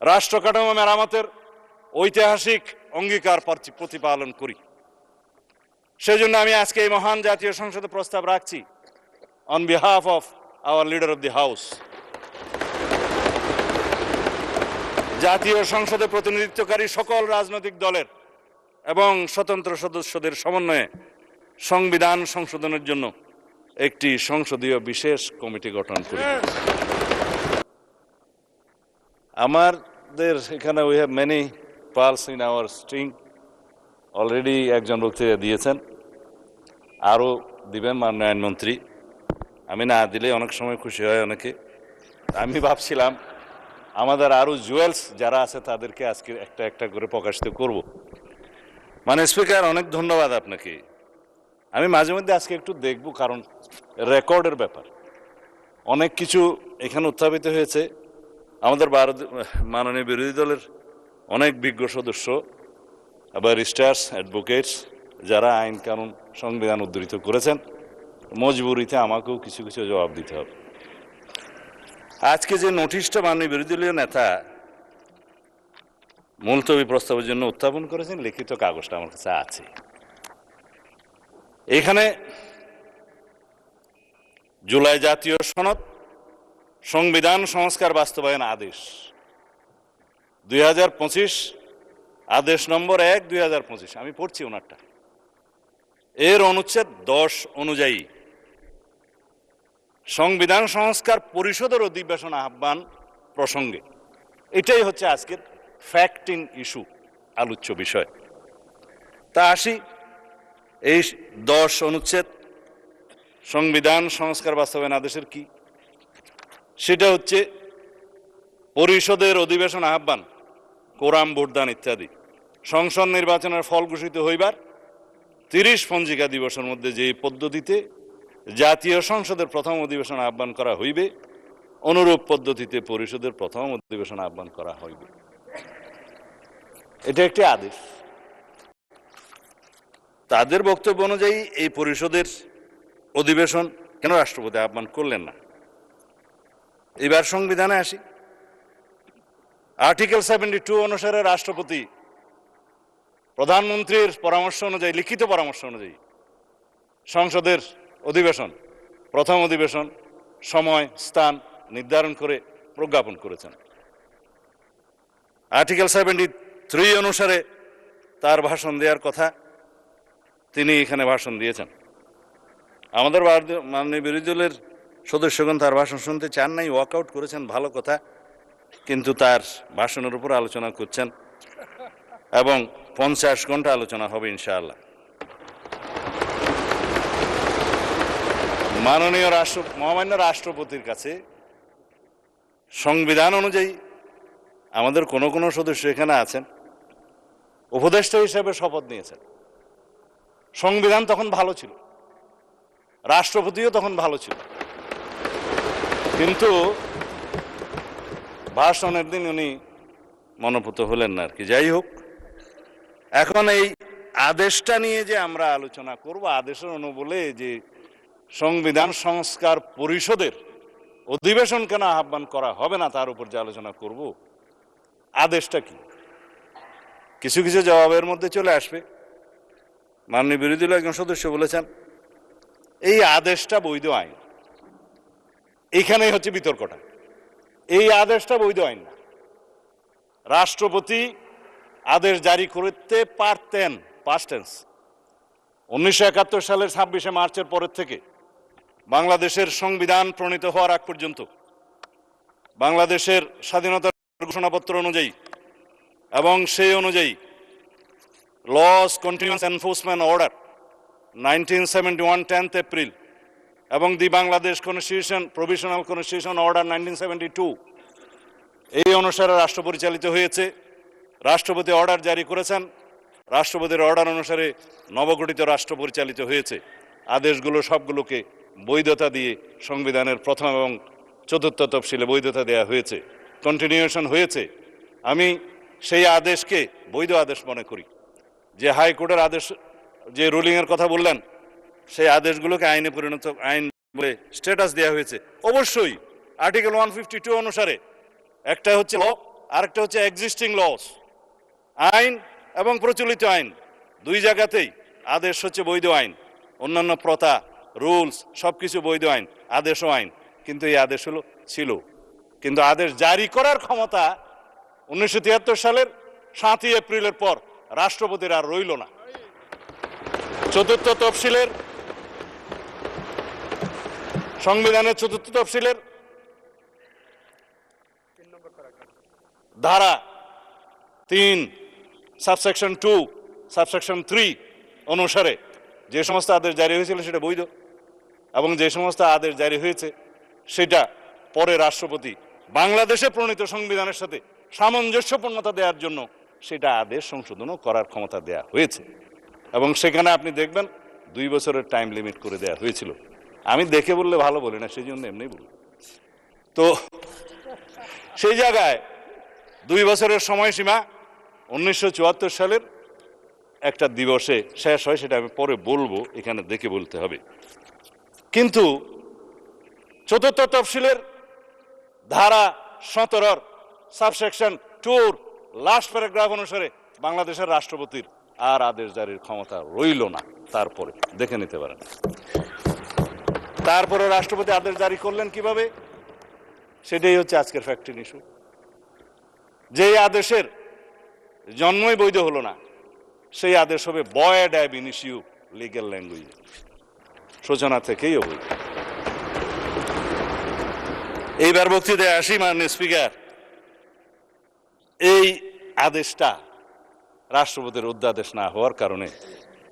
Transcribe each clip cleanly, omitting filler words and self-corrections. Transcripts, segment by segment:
রাষ্ট্র কাঠামো মেরামতের ঐতিহাসিক অঙ্গীকার প্রতিপালন করি। সেজন্য আমি আজকে এই মহান জাতীয় সংসদে প্রস্তাব রাখছি on behalf of our leader of the house. জাতীয় সংসদে প্রতিনিধিত্বকারী সকল রাজনৈতিক দলের এবং স্বতন্ত্র সদস্যদের সমন্বয়ে সংবিধান সংশোধনের জন্য একটি সংসদীয় বিশেষ কমিটি গঠন করি। আমাদের এখানে we have many pearls in our string. Already একজন বক্তৃতা দিয়েছেন, আরও দিবেন মাননীয় আইনমন্ত্রী। আমি না দিলে অনেক সময় খুশি হয় অনেকে। আমি ভাবছিলাম আমাদের আরও জুয়েলস যারা আছে তাদেরকে আজকে একটা একটা করে প্রকাশিত করব। মানে স্পিকার, অনেক ধন্যবাদ আপনাকে। আমি মাঝে মধ্যে আজকে একটু দেখব, কারণ রেকর্ডের ব্যাপার অনেক কিছু এখানে উত্থাপিত হয়েছে। আমাদের মাননীয় বিরোধী দলের অনেক বিজ্ঞ সদস্য, ব্যারিস্টার্স, অ্যাডভোকেটস যারা আইন কানুন সংবিধান উদ্ধৃত করেছেন, মজবুরিতে আমাকেও কিছু কিছু জবাব দিতে হবে। আজকে যে নোটিশটা মাননীয় বিরোধী দলীয় নেতা মুলতবি প্রস্তাবের জন্য উত্থাপন করেছেন, লিখিত কাগজটা আমার কাছে আছে। এখানে জুলাই জাতীয় সনদ সংবিধান সংস্কার বাস্তবায়ন আদেশ 2025, আদেশ নম্বর 1 2025, আমি পড়ছি ওনারটা। এর অনুচ্ছেদ 10 অনুযায়ী সংবিধান সংস্কার পরিষদের অধিবেশন আহ্বান প্রসঙ্গে, এটাই হচ্ছে আজকের ফ্যাক্ট ইন ইস্যু, আলোচ্য বিষয়। তা আসি, এই 10 অনুচ্ছেদ সংবিধান সংস্কার বাস্তবায়ন আদেশের কি? সেটা হচ্ছে পরিষদের অধিবেশন আহ্বান, কোরাম ভোটদান ইত্যাদি সংসদ নির্বাচনের ফল ঘোষিত হইবার 30 পঞ্জিকা দিবসের মধ্যে যে পদ্ধতিতে জাতীয় সংসদের প্রথম অধিবেশন আহ্বান করা হইবে, অনুরূপ পদ্ধতিতে পরিষদের প্রথম অধিবেশন আহ্বান করা হইবে। এটা একটি আদেশ। তাদের বক্তব্য অনুযায়ী এই পরিষদের অধিবেশন কেন রাষ্ট্রপতি আহ্বান করলেন না? এবার সংবিধানে আসি। আর্টিকেল 72 অনুসারে রাষ্ট্রপতি প্রধানমন্ত্রীর পরামর্শ অনুযায়ী, লিখিত পরামর্শ অনুযায়ী সংসদের অধিবেশন, প্রথম অধিবেশন, সময় স্থান নির্ধারণ করে প্রজ্ঞাপন করেছেন। আর্টিকেল 73 অনুসারে তার ভাষণ দেওয়ার কথা, তিনি এখানে ভাষণ দিয়েছেন। আমাদের মাননীয় বিরোধী দলের সদস্যগণ তার ভাষণ শুনতে চান নাই, ওয়াকআউট করেছেন, ভালো কথা। কিন্তু তার ভাষণের উপর আলোচনা করছেন এবং 50 ঘন্টা আলোচনা হবে ইনশাআল্লাহ। মাননীয় মহামান্য রাষ্ট্রপতির কাছে সংবিধান অনুযায়ী আমাদের কোনো কোনো সদস্য এখানে আছেন, উপদেষ্টা হিসেবে শপথ নিয়েছেন। সংবিধান তখন ভালো ছিল, রাষ্ট্রপতিও তখন ভালো ছিল, কিন্তু ভাষণের দিন উনি মনোপুত হলেন না আর কি। যাই হোক, এখন এই আদেশটা নিয়ে যে আমরা আলোচনা করব, আদেশের অনুবলে যে সংবিধান সংস্কার পরিষদের অধিবেশন কেন আহ্বান করা হবে না তার উপর যে আলোচনা করব, আদেশটা কি? কিছু কিছু জবাবের মধ্যে চলে আসবে। মাননীয় বিরোধী দলের একজন সদস্য বলেছেন এই আদেশটা বৈধ আইন। এইখানেই হচ্ছে বিতর্কটা। এই আদেশটা বৈধ আইন না। রাষ্ট্রপতি আদেশ জারি করতে পারতেন, পাস্ট টেন্স। 1971 সালের 26শে মার্চের পরের থেকে বাংলাদেশের সংবিধান প্রণীত হওয়ার আগ পর্যন্ত বাংলাদেশের স্বাধীনতার ঘোষণাপত্র অনুযায়ী এবং সেই অনুযায়ী laws continuance enforcement order 1971 10th April এবং the Bangladesh constitution provisional constitution order 1972, এই অনুসারে রাষ্ট্র পরিচালিত হয়েছে। রাষ্ট্রপতি অর্ডার জারি করেছেন, রাষ্ট্রপতির অর্ডার অনুসারে নবগঠিত রাষ্ট্র পরিচালিত হয়েছে। আদেশগুলো সবগুলোকে বৈধতা দিয়ে সংবিধানের প্রথম এবং 4th তফসিলে বৈধতা দেওয়া হয়েছে, কন্টিনিউশন হয়েছে। আমি সেই আদেশকে বৈধ আদেশ মনে করি। যে হাইকোর্টের আদেশ, যে রুলিংয়ের কথা বললেন, সেই আদেশগুলোকে আইনে পরিণত, আইন বলে স্ট্যাটাস দেওয়া হয়েছে। অবশ্যই আর্টিকেল 152 অনুসারে একটা হচ্ছে ল, আরেকটা হচ্ছে এক্সিস্টিং লস। আইন এবং প্রচলিত আইন দুই জায়গাতেই আদেশ হচ্ছে বৈধ আইন, অন্যান্য প্রথা রুলস সবকিছু বৈধ আইন, আদেশও আইন। কিন্তু এই আদেশ হলো ছিল, কিন্তু আদেশ জারি করার ক্ষমতা 1973 সালের 7ই এপ্রিলের পর রাষ্ট্রপতির আর রইল না। চতুর্থ তফসিলের সংবিধানের চতুর্থ তফসিলের ধারা 3 সাবসেকশন 2 সাবসেকশন 3 অনুসারে যে সমস্ত আদেশ জারি হয়েছিল সেটা বৈধ, এবং যে সমস্ত আদেশ জারি হয়েছে সেটা পরে রাষ্ট্রপতি বাংলাদেশে প্রণীত সংবিধানের সাথে সামঞ্জস্যপূর্ণতা দেওয়ার জন্য সেটা আদেশ সংশোধনও করার ক্ষমতা দেয়া হয়েছে। এবং সেখানে আপনি দেখবেন 2 বছরের টাইম লিমিট করে দেয়া হয়েছিল। আমি দেখে বললে ভালো বলি না, সেই জন্য এমনি বলি। তো সেই জায়গায় 2 বছরের সময়সীমা 1974 সালের একটা দিবসে শেষ হয়, সেটা আমি পরে বলবো, এখানে দেখে বলতে হবে। কিন্তু চতুর্থ তফসিলের ধারা 17 সাবসেকশন 2 লাস্ট প্যারাগ্রাফ অনুসারে বাংলাদেশের রাষ্ট্রপতির আর আদেশ জারির ক্ষমতা রইল না। তারপরে দেখে নিতে পারেন তারপরে রাষ্ট্রপতি আদেশ জারি করলেন কিভাবে, সেটাই হচ্ছে আজকের ফ্যাক্টর ইস্যু। যেই আদেশের জন্মই বৈধ হলো না, সেই আদেশ হবে ভয়েড অ্যাব ইনিশিও লিগ্যাল ল্যাঙ্গুয়েজ, সূচনা থেকেই অবৈধ। এইবার বক্তৃতায় আসি। মাননীয় স্পিকার, এই আদেশটা রাষ্ট্রপতির অধ্যাদেশ না হওয়ার কারণে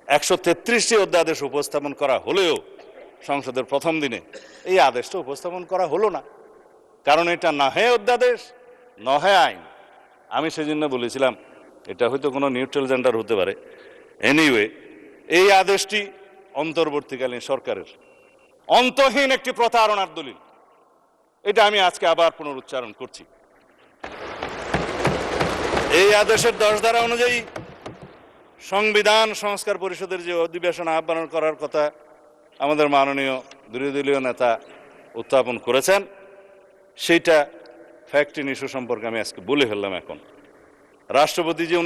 133টি অধ্যাদেশ উপস্থাপন করা হলেও সংসদের প্রথম দিনে এই আদেশটা উপস্থাপন করা হলো না, কারণ এটা না হয় অধ্যাদেশ নহে আইন। আমি সেজন্য বলেছিলাম এটা হয়তো কোনো নিউট্রাল জেন্ডার হতে পারে। এনিওয়ে, এই আদেশটি অন্তর্বর্তীকালীন সরকারের অন্তহীন একটি প্রতারণার দলিল, এটা আমি আজকে আবার পুনরুচ্চারণ করছি। এই আদেশের 10 ধারা অনুযায়ী সংবিধান সংস্কার পরিষদের যে অধিবেশন আহ্বান করার কথা আমাদের মাননীয় বিরোধী দলীয় নেতা উত্থাপন করেছেন, সেইটা ফ্যাক্ট ইস্যু সম্পর্কে আমি আজকে বলে ফেললাম। এখন রাষ্ট্রপতি যে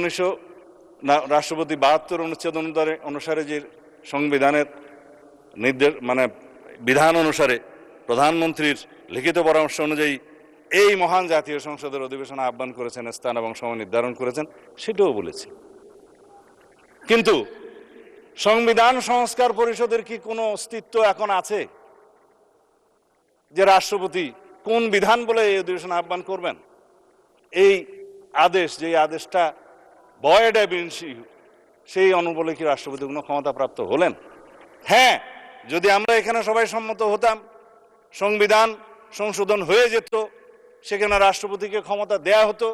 রাষ্ট্রপতি 72 অনুচ্ছেদ অনুসারে যে সংবিধানের নির্দেশ বিধান অনুসারে প্রধানমন্ত্রীর লিখিত পরামর্শ অনুযায়ী এই মহান জাতীয় সংসদের অধিবেশন আহ্বান করেছেন, স্থান এবং সময় নির্ধারণ করেছেন, সেটাও বলেছি। কিন্তু সংবিধান সংস্কার পরিষদের কি কোনো অস্তিত্ব এখন আছে যে রাষ্ট্রপতি কোন বিধান বলে এই অধিবেশন আহ্বান করবেন? এই আদেশ, যে আদেশটা ভয়েড অ্যাব ইনিশিও, সেই অনুবলে কি রাষ্ট্রপতি কোনো ক্ষমতা প্রাপ্ত হলেন? হ্যাঁ, যদি আমরা এখানে সবাই সম্মত হতাম, সংবিধান সংশোধন হয়ে যেত, সেখানে রাষ্ট্রপতিকে ক্ষমতা দেয়া হতো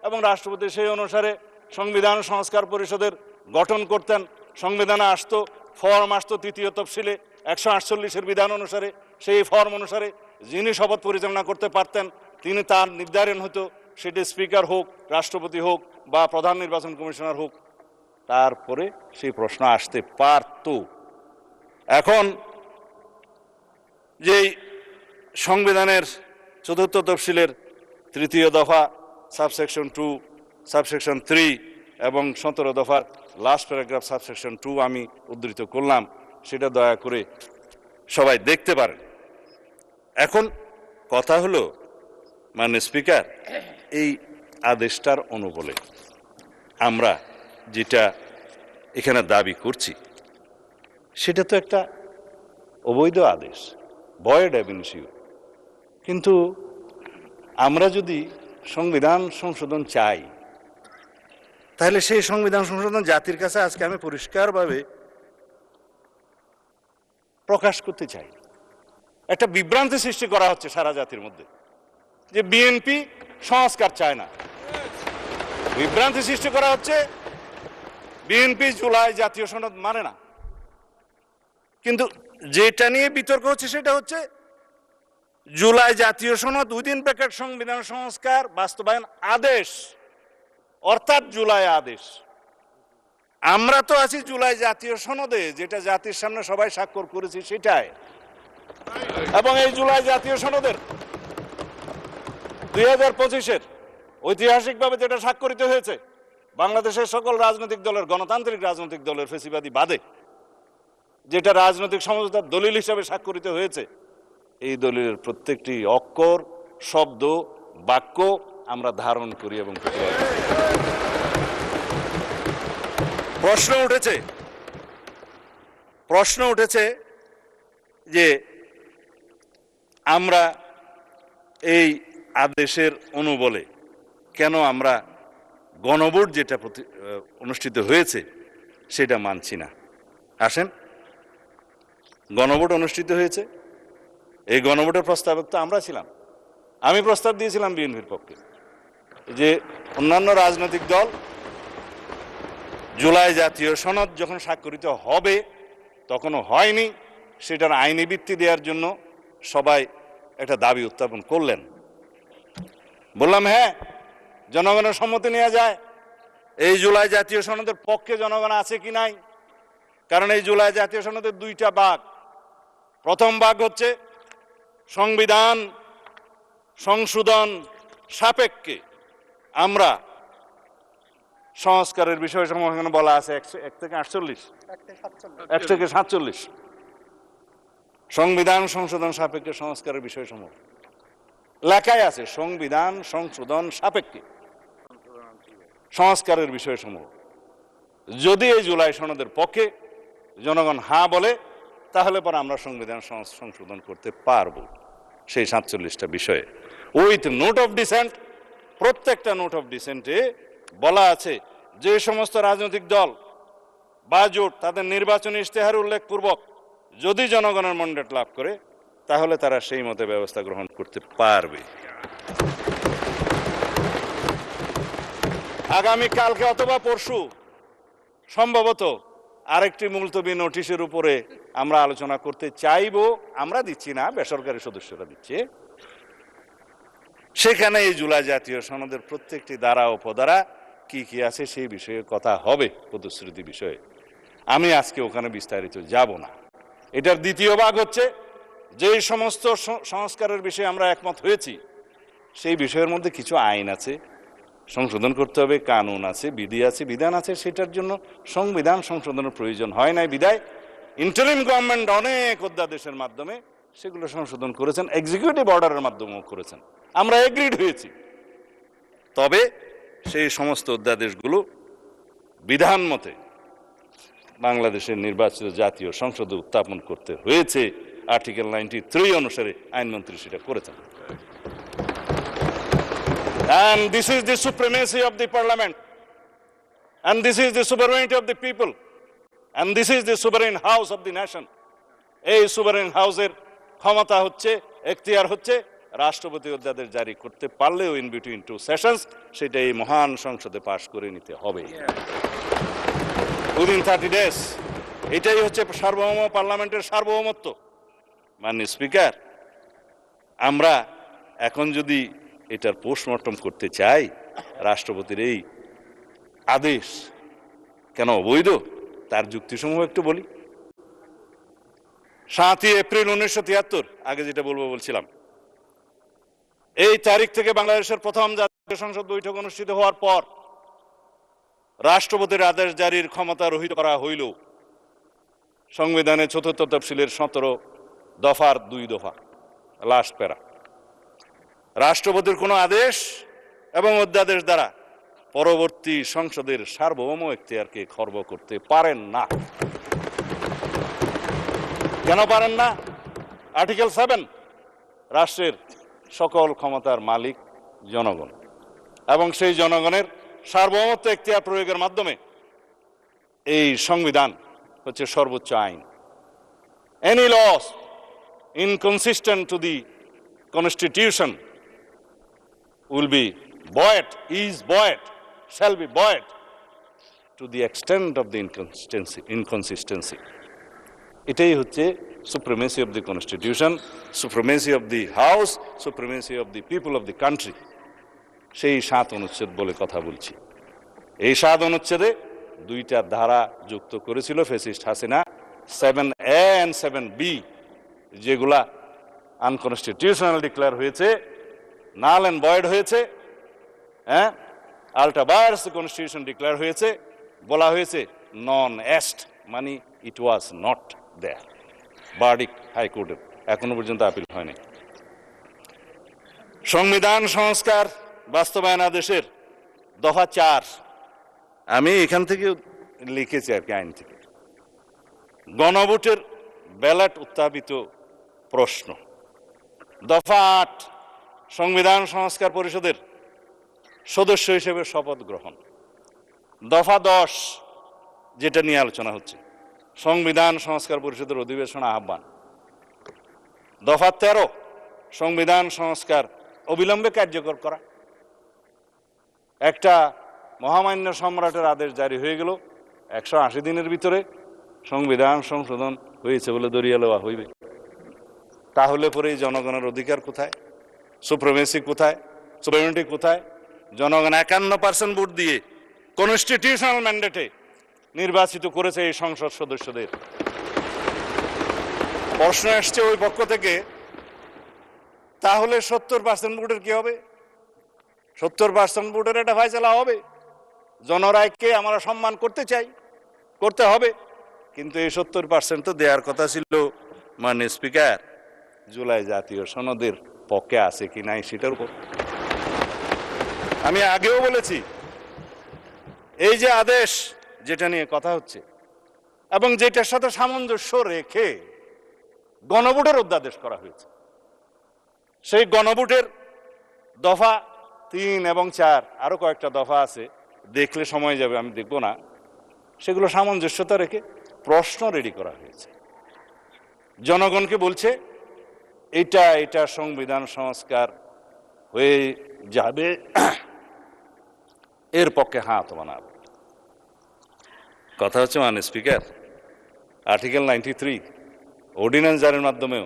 এবং রাষ্ট্রপতি সেই অনুসারে সংবিধান সংস্কার পরিষদের গঠন করতেন। সংবিধানে আসতো, ফর্ম আসতো 3য় তফসিলে 148-এর বিধান অনুসারে, সেই ফর্ম অনুসারে যিনি শপথ পরিচালনা করতে পারতেন তিনি, তার নির্ধারণ হতো, সেটি স্পিকার হোক, রাষ্ট্রপতি হোক বা প্রধান নির্বাচন কমিশনার হোক, তারপরে সেই প্রশ্ন আসতে পারত। এখন যেই সংবিধানের 4র্থ তফসিলের 3য় দফা সাবসেকশন 2 সাবসেকশন 3 এবং 17 দফার লাস্ট প্যারাগ্রাফ সাবসেকশন 2 আমি উদ্ধৃত করলাম, সেটা দয়া করে সবাই দেখতে পারেন। এখন কথা হলো, মাননীয় স্পিকার, এই আদেশটার অনুবলে আমরা যেটা এখানে দাবি করছি সেটা তো একটা অবৈধ আদেশ, ভয়েড অ্যাব ইনিশিও। কিন্তু আমরা যদি সংবিধান সংশোধন চাই, তাহলে সেই সংবিধান সংশোধন জাতির কাছে আজকে আমি পরিষ্কারভাবে প্রকাশ করতে চাই। একটা বিভ্রান্তি সৃষ্টি করা হচ্ছে সারা জাতির মধ্যে যে বিএনপি সংস্কার চায় না। বিভ্রান্তি সৃষ্টি করা হচ্ছে বিএনপি জুলাই জাতীয় সনদ মানে না। কিন্তু যেটা নিয়ে বিতর্ক হচ্ছে সেটা হচ্ছে জুলাই জাতীয় সনদ উইদিন ব্র্যাকেট সংবিধান সংস্কার বাস্তবায়ন আদেশ, অর্থাৎ জুলাই আদেশ। আমরা তো আছি জুলাই জাতীয় সনদে, যেটা জাতির সামনে সবাই স্বাক্ষর করেছি সেটাই। এবং এই জুলাই জাতীয় সনদের 2025-এর ঐতিহাসিকভাবে যেটা স্বাক্ষরিত হয়েছে বাংলাদেশের সকল রাজনৈতিক দলের, গণতান্ত্রিক রাজনৈতিক দলের ফেসিবাদী বাদে, যেটা রাজনৈতিক সমঝোতার দলিল হিসাবে স্বাক্ষরিত হয়েছে, এই দলিলের প্রত্যেকটি অক্ষর, শব্দ, বাক্য আমরা ধারণ করি এবং প্রশ্ন উঠেছে যে আমরা এই আদেশের অনুবলে কেন আমরা গণভোট যেটা অনুষ্ঠিত হয়েছে সেটা মানছি না। আসেন, গণভোট অনুষ্ঠিত হয়েছে, এই গণভোটের প্রস্তাবক তো আমরা ছিলাম। আমি প্রস্তাব দিয়েছিলাম বিএনপির পক্ষে যে অন্যান্য রাজনৈতিক দল জুলাই জাতীয় সনদ যখন স্বাক্ষরিত হবে, তখনও হয়নি, সেটার আইনি ভিত্তি দেওয়ার জন্য সবাই একটা দাবি উত্থাপন করলেন। বললাম হ্যাঁ, জনগণের সম্মতি নেওয়া যায়। এই জুলাই জাতীয় সনদের পক্ষে জনগণ আছে কি নাই? কারণ এই জুলাই জাতীয় সনদের দুইটা ভাগ। প্রথম ভাগ হচ্ছে সংবিধান সংশোধন সাপেক্ষে আমরা সংস্কারের বিষয়সমূহ এখানে বলা আছে 1 থেকে 47 সংবিধান সংশোধন সাপেক্ষে সংস্কারের বিষয়সমূহ লেখাই আছে। সংবিধান সংশোধন সাপেক্ষে সংস্কারের বিষয়সমূহ যদি এই জুলাই সনদের পক্ষে জনগণ হ্যাঁ বলে, তাহলে পরে আমরা সংবিধান সংশোধন করতে পারবো সেই 47টা বিষয়ে। উইথ নোট অফ ডিসেন্ট, প্রত্যেকটা নোট অফ ডিসেন্টে বলা আছে যে সমস্ত রাজনৈতিক দল বা জোট তাদের নির্বাচনী ইশতেহার উল্লেখপূর্বক যদি জনগণের ম্যান্ডেট লাভ করে, তাহলে তারা সেই মতে ব্যবস্থা গ্রহণ করতে পারবে। আগামী কালকে অথবা পরশু সম্ভবত আরেকটি মুলতবি নোটিশের উপরে আমরা আলোচনা করতে চাইব। আমরা দিচ্ছি না, বেসরকারি সদস্যরা দিচ্ছে। সেখানে এই জুলাই জাতীয় সনদের প্রত্যেকটি ধারা ও উপধারা কি কি আছে সেই বিষয়ে কথা হবে, প্রতিশ্রুতি বিষয়ে। আমি আজকে ওখানে বিস্তারিত যাব না। এটার দ্বিতীয় ভাগ হচ্ছে যে সমস্ত সংস্কারের বিষয়ে আমরা একমত হয়েছি, সেই বিষয়ের মধ্যে কিছু আইন আছে সংশোধন করতে হবে, কানুন আছে, বিধি আছে, বিধান আছে, সেটার জন্য সংবিধান সংশোধনের প্রয়োজন হয় নাই বিধায় ইন্টারিম গভর্নমেন্ট অনেক অধ্যাদেশের মাধ্যমে সেগুলো সংশোধন করেছেন, এক্সিকিউটিভ অর্ডারের মাধ্যমেও করেছেন। আমরা এগ্রিড হয়েছি। তবে সেই সমস্ত অধ্যাদেশগুলো বিধান মতে বাংলাদেশের নির্বাচিত জাতীয় সংসদে উত্থাপন করতে হয়েছে। আর্টিকেল 93 অনুসারে আইনমন্ত্রী সেটা করেছেন। And this is the supremacy of the parliament, and this is the sovereignty of the people, and this is the sovereign house of the nation. এই sovereign হাউসের ক্ষমতা হচ্ছে, এখতিয়ার হচ্ছে রাষ্ট্রপতি অধ্যাদেশ জারি করতে পারলেও ইন বিটুইন 2 সেশনস সেটা এই মহান সংসদে পাশ করে নিতে হবে উইদিন 30 ডেজ। এটাই হচ্ছে সার্বভৌম পার্লামেন্টের সার্বভৌমত্ব। মাননীয় স্পিকার, আমরা এখন যদি এটার পোস্টমর্টম করতে চাই, রাষ্ট্রপতির এই আদেশ কেন অবৈধ, তার যুক্তিসমূহ একটু বলি। 7 এপ্রিল 1973, আগে যেটা বলছিলাম, এই তারিখ থেকে বাংলাদেশের প্রথম জাতীয় সংসদ বৈঠক অনুষ্ঠিত হওয়ার পর রাষ্ট্রপতির আদেশ জারির ক্ষমতা রহিত করা হইল সংবিধানের 4th তফসিলের 17 দফার 2 দফা, লাস্ট প্যারা। রাষ্ট্রপতির কোনো আদেশ এবং অধ্যাদেশ দ্বারা পরবর্তী সংসদের সার্বভৌম এখতিয়ারকে খর্ব করতে পারেন না। কেন পারেন না? আর্টিকেল 7, রাষ্ট্রের সকল ক্ষমতার মালিক জনগণ, এবং সেই জনগণের সার্বভৌমত্ব এখতিয়ার প্রয়োগের মাধ্যমে এই সংবিধান হচ্ছে সর্বোচ্চ আইন। Any laws inconsistent to the constitution will be void, is void, shall be void to the extent of the inconsistency. এটাই হচ্ছে supremacy of the constitution, supremacy of the house, supremacy of the people of the country. সেই 7 অনুচ্ছেদ বলে কথা বলছি। এই 7 অনুচ্ছেদে 2টা ধারা যুক্ত করেছিল fascist Hasina, 7A and 7B, যেগুলা আনকনস্টিটিউশনাল ডিক্লেয়ার হয়েছে, নাল অ্যান্ড ভয়েড হয়েছে, হ্যাঁ, আল্ট্রা বায়ার্স কনস্টিটিউশন ডিক্লেয়ার হয়েছে, বলা হয়েছে নন এস্ট, মানে ইট ওয়াজ নট দেয়ার। ভার্ডিক্ট হাইকোর্টের এখনো পর্যন্ত আপিল হয়নি। সংবিধান সংস্কার বাস্তবায়ন আদেশের দফা 4, আমি এখান থেকে লিখেছি আর কি, আইন থেকে। গণভোটের ব্যালট উত্থাপিত প্রশ্ন। দফা 8, সংবিধান সংস্কার পরিষদের সদস্য হিসেবে শপথ গ্রহণ। দফা 10, যেটা নিয়ে আলোচনা হচ্ছে, সংবিধান সংস্কার পরিষদের অধিবেশন আহ্বান। দফা 13, সংবিধান সংস্কার অবিলম্বে কার্যকর করা। একটা মহামান্য সম্রাটের আদেশ জারি হয়ে গেল, 180 দিনের ভিতরে সংবিধান সংশোধন হয়েছে বলে ধরিয়ে লওয়া হইবে। তাহলে পরে জনগণের অধিকার কোথায়? সুপ্রিমেসি কোথায়? সুপ্রিমেন্টি কোথায়? জনগণ 51% ভোট দিয়ে কনস্টিটিউশনাল ম্যান্ডেটে নির্বাচিত করেছে এই সংসদ সদস্যদের। প্রশ্ন আসছে ওই পক্ষ থেকে, তাহলে 70% ভোটের কি হবে? 70% ভোটের একটা ফয়সালা হবে। জনরায়কে আমরা সম্মান করতে চাই, করতে হবে, কিন্তু এই 70% তো দেওয়ার কথা ছিল মাননীয় স্পিকার জুলাই জাতীয় সনদের পক্ষে আছে কি নাই সেটার উপর। আমি আগেও বলেছি, এই যে আদেশ যেটা নিয়ে কথা হচ্ছে এবং যেটার সাথে সামঞ্জস্য রেখে গণভোটের অধ্যাদেশ করা হয়েছে, সেই গণভোটের দফা 3 এবং 4, আরো কয়েকটা দফা আছে, দেখলে সময় যাবে, আমি দেখব না। সেগুলো সামঞ্জস্যতা রেখে প্রশ্ন রেডি করা হয়েছে। জনগণকে বলছে এটা সংবিধান সংস্কার হয়ে যাবে, এর পক্ষে হাত বানাব। কথা হচ্ছে মাননীয় স্পিকার, আর্টিকেল 93 অর্ডিন্যান্স জারির মাধ্যমেও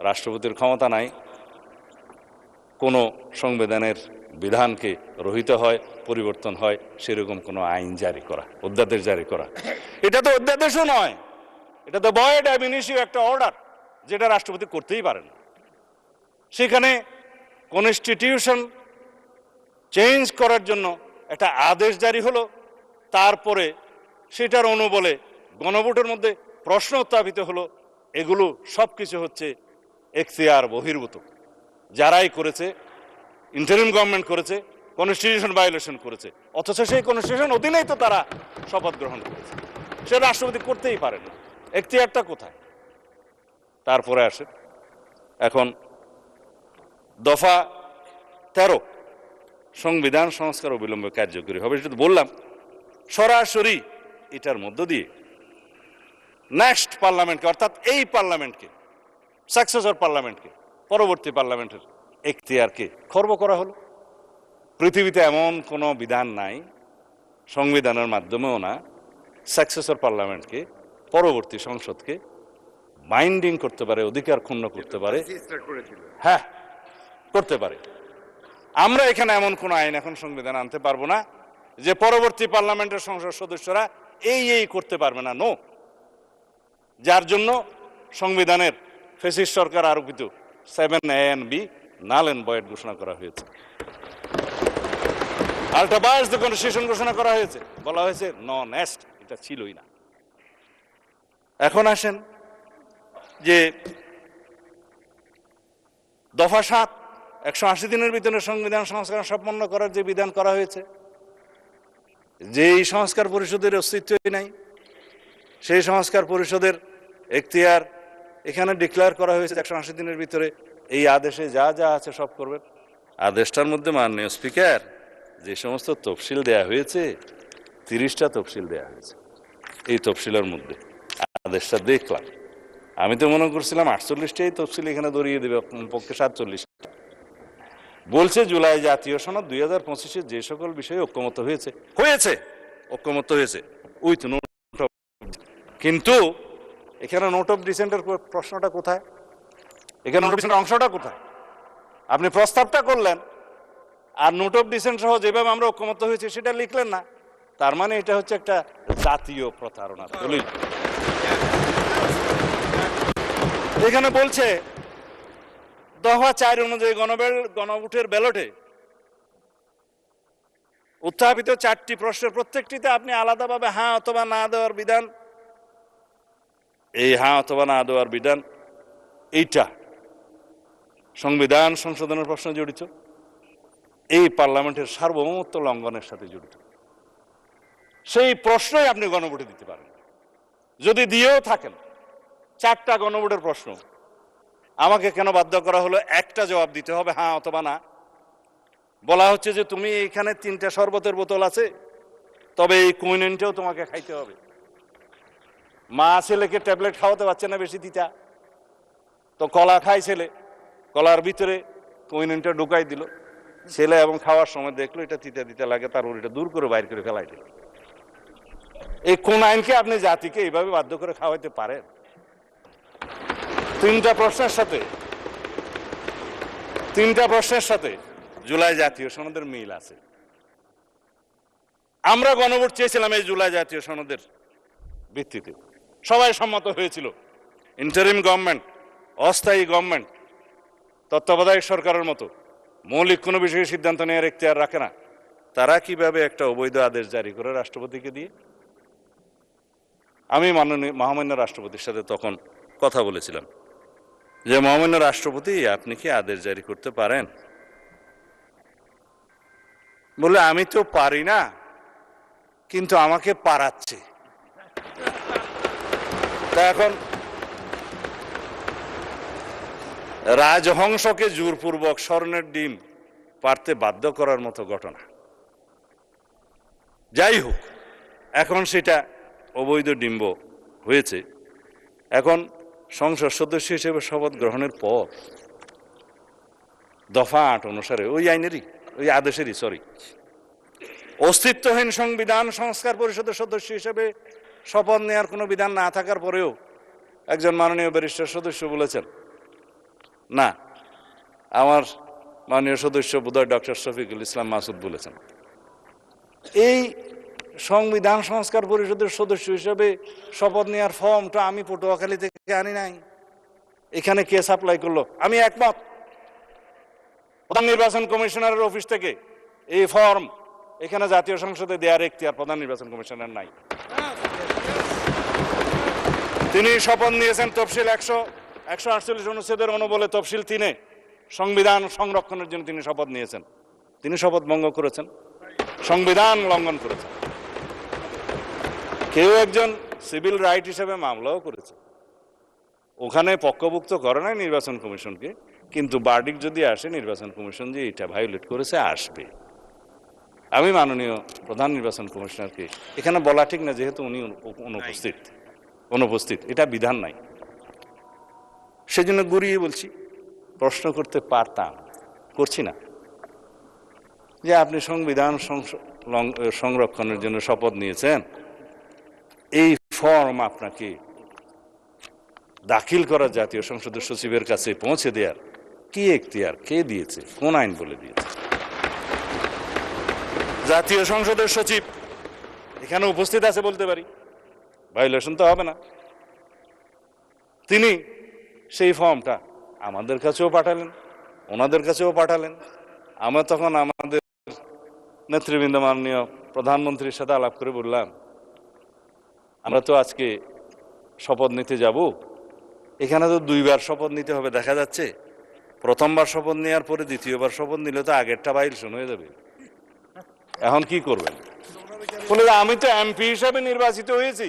রাষ্ট্রপতির ক্ষমতা নাই কোনো সংবিধানের বিধানকে রহিত হয়, পরিবর্তন হয় সেরকম কোনো আইন জারি করা, অধ্যাদেশ জারি করা। এটা তো অধ্যাদেশও নয়, এটা তো ভয়েড অ্যাব ইনিশিও একটা অর্ডার, যেটা রাষ্ট্রপতি করতেই পারেন। সেখানে কনস্টিটিউশন চেঞ্জ করার জন্য একটা আদেশ জারি হলো, তারপরে সেটার অনুবলে গণভোটের মধ্যে প্রশ্ন উত্থাপিত হলো। এগুলো সব কিছু হচ্ছে এখতিয়ার বহির্ভূত। যারাই করেছে, ইন্টারিম গভর্নমেন্ট করেছে, কনস্টিটিউশন ভায়োলেশন করেছে, অথচ সেই কনস্টিটিউশন অধীনেই তো তারা শপথ গ্রহণ করেছে। সে রাষ্ট্রপতি করতেই পারে না, এখতিয়ারটা কোথায়? তারপরে আসে এখন দফা 13, সংবিধান সংস্কার অবিলম্বে কার্যকরী হবে। সেটা বললাম, সরাসরি এটার মধ্য দিয়ে নেক্সট পার্লামেন্টকে, অর্থাৎ এই পার্লামেন্টকে, সাকসেসর পার্লামেন্টকে, পরবর্তী পার্লামেন্টের এখতিয়ারকে খর্ব করা হলো। পৃথিবীতে এমন কোনো বিধান নাই, সংবিধানের মাধ্যমেও না, সাকসেসর পার্লামেন্টকে, পরবর্তী সংসদকে বাইন্ডিং করতে পারে, অধিকার ক্ষুণ্ণ করতে পারে। হ্যাঁ, করতে পারে। আমরা এখানে এমন কোন আইন এখন সংবিধান আনতে পারবো না যে পরবর্তী পার্লামেন্টের সংসদ সদস্যরা এই করতে পারবে না। নো, যার জন্য সংবিধানের ফ্যাসিস্ট সরকার আরোপিত 7A and B null and void ঘোষণা করা হয়েছে। আল্ট্রা বায়ার্স কনস্টিটিউশন ঘোষণা করা হয়েছে, বলা হয়েছে নন এস্ট, এটা ছিলই না। এখন আসেন যে দফা 7, 180 দিনের ভিতরে সংবিধান সংস্কার সম্পন্ন করার যে বিধান করা হয়েছে, যেই সংস্কার পরিষদের অস্তিত্বই নাই, সেই সংস্কার পরিষদের এখতিয়ার এখানে ডিক্লেয়ার করা হয়েছে 180 দিনের ভিতরে এই আদেশে যা যা আছে সব করবেন। আদেশটার মধ্যে মাননীয় স্পিকার যে সমস্ত তফসিল দেয়া হয়েছে, 30টা তফসিল দেয়া হয়েছে। এই তফসিলের মধ্যে আদেশটা দেখলাম, আমি তো মনে করছিলাম 48টাই তফসিল এখানে ধরিয়ে দেবে, পক্ষে 47। বলছে জুলাই জাতীয় সনদ 2025-এ যে সকল বিষয়ে ঐক্যমত হয়েছে, ঐক্যমত হয়েছে উইথ নোট, কিন্তু এখানে নোট অফ ডিসেন্টের প্রশ্নটা কোথায়? এখানে নোট অফ ডিসেন্টের অংশটা কোথায়? আপনি প্রস্তাবটা করলেন আর নোট অফ ডিসেন্ট সহ যেভাবে আমরা ঐক্যমত হয়েছে সেটা লিখলেন না। তার মানে এটা হচ্ছে একটা জাতীয় প্রতারণা দলিল। এখানে বলছে দফা 4 অনুযায়ী গণভোটের ব্যালটে উত্থাপিত 4টি প্রশ্নের প্রত্যেকটিতে আপনি আলাদাভাবে হ্যাঁ অথবা না দেওয়ার বিধান, এই হ্যাঁ অথবা না দেওয়ার বিধান এইটা সংবিধান সংশোধনের প্রশ্ন জড়িত, এই পার্লামেন্টের সার্বভৌমত্ব লঙ্ঘনের সাথে জড়িত। সেই প্রশ্নই আপনি গণভোটে দিতে পারেন। যদি দিয়েও থাকেন 4টা গণভোটের প্রশ্ন, আমাকে কেন বাধ্য করা হলো একটা জবাব দিতে হবে হ্যাঁ অথবা না? বলা হচ্ছে যে তুমি এখানে 3টা শরবতের বোতল আছে, তবে এই কুইনিনটাও তোমাকে খাইতে হবে। মা ছেলেকে ট্যাবলেট খাওয়াতে পারছে না বেশি তিতা, তো কলা খায় ছেলে, কলার ভিতরে কুইনিনটা ঢুকাই দিল ছেলে, এবং খাওয়ার সময় দেখলো এটা তিতা তিতা লাগে, তার ওটা দূর করে বাইর করে ফেলাই দিল। এই কোন আইনকে আপনি জাতিকে এইভাবে বাধ্য করে খাওয়াইতে পারেন? 3টা প্রশ্নের সাথে জুলাই জাতীয় সনদের মিল আছে। আমরা গণভোট চেয়েছিলাম এই জুলাই জাতীয় সনদের ভিত্তিতে, সবাই সম্মত হয়েছিল। ইন্টারিম গভর্নমেন্ট, অস্থায়ী গভর্নমেন্ট, তত্ত্বাবধায়ক সরকারের মতো মৌলিক কোনো বিষয়ে সিদ্ধান্ত নেওয়ার এখতিয়ার রাখে না, তারা কিভাবে একটা অবৈধ আদেশ জারি করে রাষ্ট্রপতিকে দিয়ে? আমি মহামান্য রাষ্ট্রপতির সাথে তখন কথা বলেছিলাম যে মহামান্য রাষ্ট্রপতি, আপনি কি আদেশ জারি করতে পারেন? বলে আমি তো পারি না, কিন্তু আমাকে পারাচ্ছে। তা এখন রাজহংসকে জোরপূর্বক স্বর্ণের ডিম পারতে বাধ্য করার মতো ঘটনা। যাই হোক, এখন সেটা অবৈধ ডিম্ব হয়েছে। এখন সংসদ সদস্য হিসেবে শপথ গ্রহণের পর দফা 8 অনুসারে ওই আইনেরই, ওই আদেশেরই অস্তিত্বহীন সংবিধান সংস্কার পরিষদের সদস্য হিসেবে শপথ নেওয়ার কোনো বিধান না থাকার পরেও একজন মাননীয় ব্যারিস্টার সদস্য বলেছেন, না, আমার মাননীয় সদস্য বোধহয় ডক্টর শফিকুল ইসলাম মাসুদ বলেছেন, এই সংবিধান সংস্কার পরিষদের সদস্য হিসেবে শপথ নেওয়ার ফর্মটা আমি পটুয়াখালী থেকে আনি নাই, এখানে কে সাপ্লাই করলো? আমি একমত, প্রধান নির্বাচন কমিশনারের অফিস থেকে এই ফর্ম এখানে জাতীয় সংসদে দেওয়ার এখতিয়ার প্রধান নির্বাচন কমিশনার নাই। তিনি শপথ নিয়েছেন তফসিল 148 অনুচ্ছেদের অনুবলে তফসিল 3-এ সংবিধান সংরক্ষণের জন্য তিনি শপথ নিয়েছেন। তিনি শপথ ভঙ্গ করেছেন, সংবিধান লঙ্ঘন করেছেন। কেউ একজন সিভিল রাইট হিসেবে মামলাও করেছে, ওখানে পক্ষভুক্ত করে নাই নির্বাচন কমিশনকে, কিন্তু বার্ডিক যদি আসে নির্বাচন কমিশন যে এটা ভায়োলেট করেছে আসবে। আমি মাননীয় প্রধান নির্বাচন কমিশনারকে এখানে বলা ঠিক না, যেহেতু উনি অনুপস্থিত, এটা বিধান নাই, সেজন্য ঘুরিয়ে বলছি, প্রশ্ন করতে পারতাম, করছি না, যে আপনি সংবিধান সংরক্ষণের জন্য শপথ নিয়েছেন, এই ফর্ম আপনাকে দাখিল করা জাতীয় সংসদের সচিবের কাছে পৌঁছে দেওয়ার কি এখতিয়ার কে দিয়েছে, কোন আইন বলে দিয়েছে? জাতীয় সংসদের সচিব এখানে উপস্থিত আছে বলতে পারি, ভায়োলেশন তো হবে না। তিনি সেই ফর্মটা আমাদের কাছেও পাঠালেন, ওনাদের কাছেও পাঠালেন। আমরা তখন আমাদের নেতৃবৃন্দ মাননীয় প্রধানমন্ত্রীর সাথে আলাপ করে বললাম, আমরা তো আজকে শপথ নিতে যাব, এখানে তো 2বার শপথ নিতে হবে, দেখা যাচ্ছে প্রথমবার শপথ নেওয়ার পরে দ্বিতীয়বার শপথ নিলে তো আগেরটা ভায়োলেশন হয়ে যাবে, এখন কি করবেন? বলে আমি তো এমপি হিসাবে নির্বাচিত হয়েছি,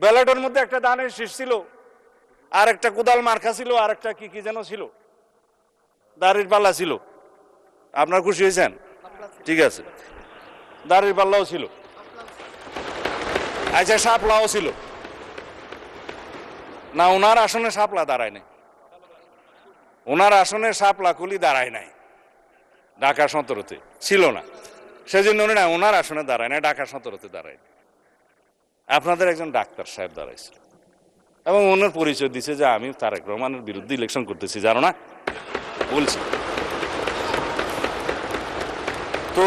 ব্যালটের মধ্যে একটা ধানের শীষ ছিল, আর একটা কোদাল মার্কা ছিল, আর একটা কি যেন ছিল, দাড়ির পাল্লা ছিল। আপনার খুশি হয়েছেন? ঠিক আছে, দাড়ির পাল্লাও ছিল, আচ্ছা শাপলাও ছিল না? ওনার আসনে শাপলা দাঁড়ায় নাই, ওনার আসনে শাপলা কুলি দাঁড়ায় নাই, ঢাকা 17-তে ছিল না, সেজন্য উনি না ওনার আসনে দাঁড়ায় না, ঢাকা 17-তে দাঁড়ায়। আপনাদের একজন ডাক্তার সাহেব দাঁড়াইছে এবং ওনার পরিচয় দিছে যে আমি তারেক রহমানের বিরুদ্ধে ইলেকশন করতেছি, জানো না বলছি। তো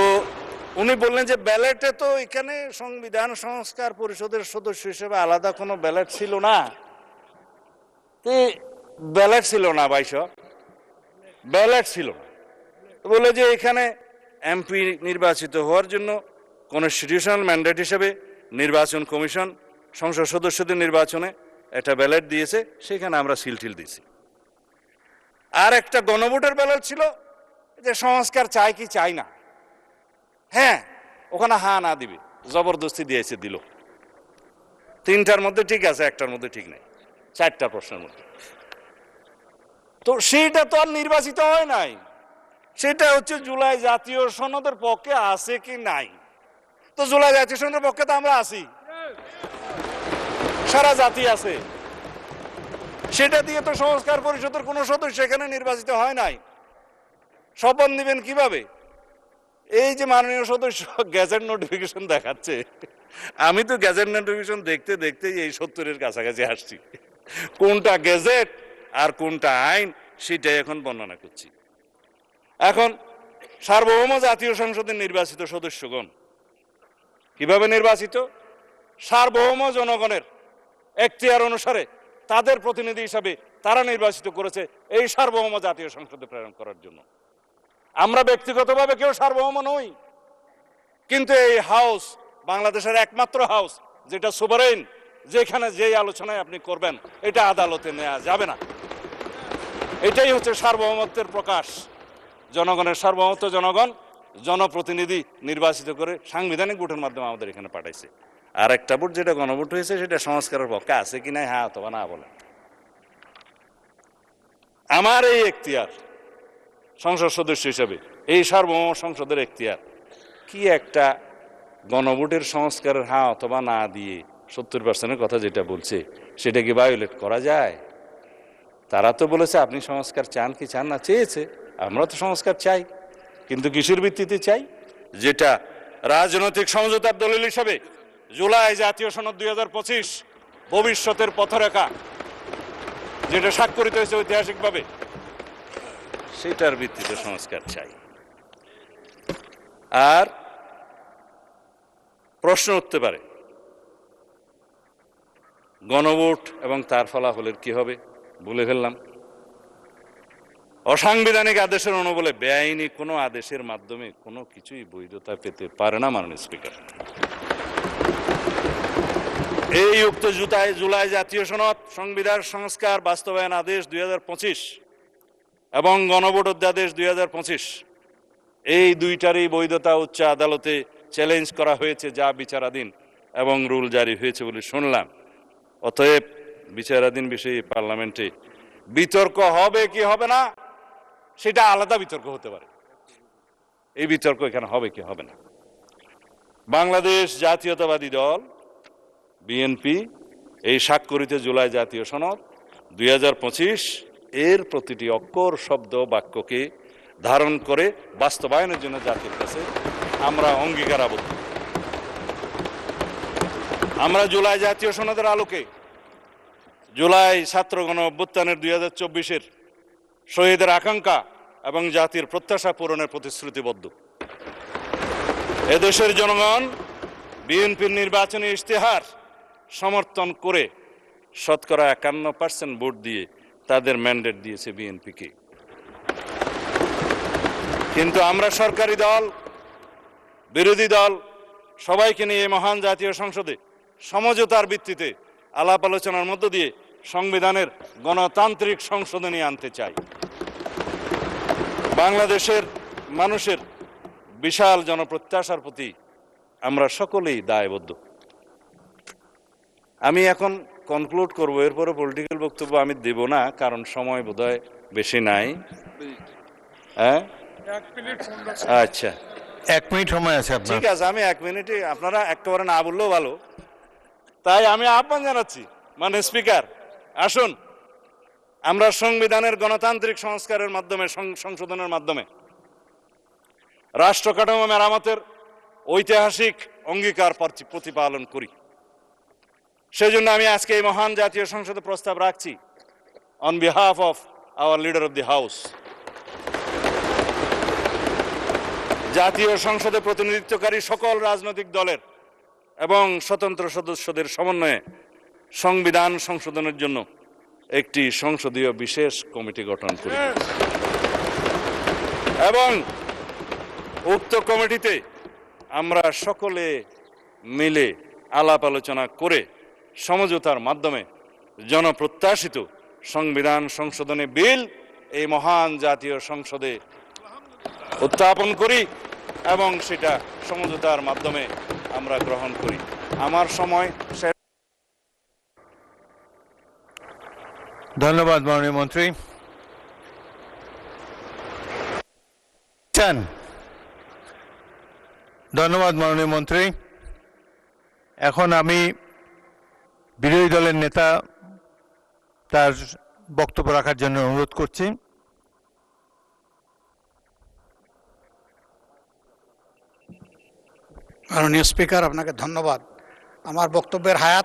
উনি বললেন যে ব্যালটে তো এখানে সংবিধান সংস্কার পরিষদের সদস্য হিসেবে আলাদা কোনো ব্যালট ছিল না। ব্যালট ছিল না, 2200 ব্যালট ছিল না, বলে যে এখানে এমপি নির্বাচিত হওয়ার জন্য কনস্টিটিউশনাল ম্যান্ডেট হিসেবে নির্বাচন কমিশন সংসদ সদস্যদের নির্বাচনে একটা ব্যালট দিয়েছে, সেখানে আমরা সিল দিয়েছি। আর একটা গণভোটের ব্যালট ছিল যে সংস্কার চাই কি চাই না, হ্যাঁ ওখানে হ্যাঁ না দিবে, জবরদস্তি দিয়েছে, দিল। তিনটার মধ্যে ঠিক আছে, একটার মধ্যে ঠিক নাই, চারটা প্রশ্নের মধ্যে। তো সেইটা তো আর নির্বাচিত হয় নাই, সেটা হচ্ছে জুলাই জাতীয় সনদের পক্ষে আছে কি নাই। তো জুলাই জাতীয় সনদের পক্ষে তো আমরা আছি, সারা জাতি আছে, সেটা দিয়ে তো সংস্কার পরিষদের কোন সদস্য এখানে নির্বাচিত হয় নাই। শপথ নিবেন কিভাবে? এই যে মাননীয় সদস্য গ্যাজেট নোটিফিকেশন দেখাচ্ছে, আমি তো গ্যাজেট নোটিফিকেশন দেখতে দেখতে এই 70-এর কাছাকাছি আসছি। কোনটা গ্যাজেট আর কোনটা আইন সেটাই এখন বর্ণনা করছি। এখন সার্বভৌম জাতীয় সংসদের নির্বাচিত সদস্যগণ কিভাবে নির্বাচিত? সার্বভৌম জনগণের এখতিয়ার অনুসারে তাদের প্রতিনিধি হিসাবে তারা নির্বাচিত করেছে এই সার্বভৌম জাতীয় সংসদে প্রেরণ করার জন্য। আমরা ব্যক্তিগতভাবে কেউ সার্বভৌম নই, কিন্তু এই হাউস বাংলাদেশের একমাত্র হাউস যেটা সুভারেন, যেখানে যেই আলোচনায় আপনি করবেন এটা আদালতে নেওয়া যাবে না। এটাই হচ্ছে সার্বভৌমত্বের প্রকাশ। জনগণের সার্বভৌমত্ব, জনগণ জনপ্রতিনিধি নির্বাচিত করে সাংবিধানিক ভোটের মাধ্যমে আমাদের এখানে পাঠাইছে। আর একটা ভোট যেটা গণভোট হয়েছে সেটা সংস্কারের পক্ষে আছে কি নাই, হ্যাঁ অথবা না বলে। আমার এই এখতিয়ার সংসদ সদস্য হিসেবে, এই সার্বভৌম সংসদের এখতিয়ার কি একটা গণভোটের সংস্কারের হ্যাঁ অথবা না দিয়ে 70%-এর কথা যেটা বলছে সেটা কি ভায়োলেট করা যায়? তারা তো বলেছে আপনি সংস্কার চান কি চান না, চেয়েছে, আমরা তো সংস্কার চাই, কিন্তু কিসের ভিত্তিতে চাই? যেটা রাজনৈতিক সমঝোতার দলিল হিসাবে জুলাই জাতীয় সনদ 2025 ভবিষ্যতের পথরেখা যেটা স্বাক্ষরিত হয়েছে ঐতিহাসিকভাবে, সেটার ভিত্তিতে সংস্কার চাই। আর প্রশ্ন উঠতে পারে গণভোট এবং তার ফলাফলের কি হবে? বলে ফেললাম, অসাংবিধানিক আদেশের অনুবলে বেআইনি কোনো আদেশের মাধ্যমে কোনো কিছুই বৈধতা পেতে পারে না মাননীয় স্পিকার। এই উক্ত জুলাই জাতীয় সনদ, সংবিধান সংস্কার বাস্তবায়ন আদেশ 2025 এবং গণভোট অধ্যাদেশ 2025, এই দুইটারই বৈধতা উচ্চ আদালতে চ্যালেঞ্জ করা হয়েছে, যা বিচারাধীন এবং রুল জারি হয়েছে বলে শুনলাম। অতএব বিচারাধীন বিষয়ে পার্লামেন্টে বিতর্ক হবে কি হবে না সেটা আলাদা বিতর্ক হতে পারে, এই বিতর্ক এখানে হবে কি হবে না। বাংলাদেশ জাতীয়তাবাদী দল বিএনপি এই স্বাক্ষরিত জুলাই জাতীয় সনদ 2025 এর প্রতিটি অক্ষর, শব্দ, বাক্যকে ধারণ করে বাস্তবায়নের জন্য জাতির কাছে আমরা অঙ্গীকার আবদ্ধ। আমরা জুলাই জাতীয় সনদের আলোকে জুলাই ছাত্র গণ অভ্যুত্থানের 2024-এর শহীদের আকাঙ্ক্ষা এবং জাতির প্রত্যাশা পূরণের প্রতিশ্রুতিবদ্ধ। এদেশের জনগণ বিএনপির নির্বাচনী ইশতেহার সমর্থন করে শতকরা 51% ভোট দিয়ে তাদের ম্যান্ডেট দিয়েছে বিএনপিকে। কিন্তু আমরা সরকারি দল, বিরোধী দল সবাইকে নিয়ে এই মহান জাতীয় সংসদে সমঝোতার ভিত্তিতে আলাপ আলোচনার মধ্য দিয়ে সংবিধানের গণতান্ত্রিক সংশোধনী আনতে চাই। বাংলাদেশের মানুষের বিশাল জনপ্রত্যাশার প্রতি আমরা সকলেই দায়বদ্ধ। আমি এখন কনক্লুড করবো, এরপরে পলিটিক্যাল বক্তব্য আমি দেব না, কারণ সময় বোধহয় বেশি নাই। হ্যাঁ, আচ্ছা 1 মিনিট সময় আছে আপনার। ঠিক আছে, আমি 1 মিনিটে, আপনারা একেবারে না বললেও ভালো, তাই আমি আহ্বান জানাচ্ছি মানে স্পিকার, আসুন আমরা সংবিধানের গণতান্ত্রিক সংস্কারের মাধ্যমে, সংশোধনের মাধ্যমে রাষ্ট্র কাঠামো মেরামতের ঐতিহাসিক অঙ্গীকার প্রতিপালন করি। সেজন্য আমি আজকে এই মহান জাতীয় সংসদে প্রস্তাব রাখছি on behalf of our leader of the house. জাতীয় সংসদে প্রতিনিধিত্বকারী সকল রাজনৈতিক দলের এবং স্বতন্ত্র সদস্যদের সমন্বয়ে সংবিধান সংশোধনের জন্য একটি সংসদীয় বিশেষ কমিটি গঠন করি এবং উক্ত কমিটিতে আমরা সকলে মিলে আলাপ আলোচনা করে সমঝোতার মাধ্যমে জনপ্রত্যাশিত সংবিধান সংশোধনী বিল এই মহান জাতীয় সংসদে উত্থাপন করি এবং সেটা সমঝোতার মাধ্যমে আমরা গ্রহণ করি। আমার সময় শেষ। ধন্যবাদ মাননীয় মন্ত্রী। ধন্যবাদ মাননীয় মন্ত্রী। এখন আমি বিরোধী দলের নেতা তার বক্তব্য রাখার জন্য অনুরোধ করছি। মাননীয় স্পিকার, আপনাকে ধন্যবাদ। আমার বক্তব্যের হায়াত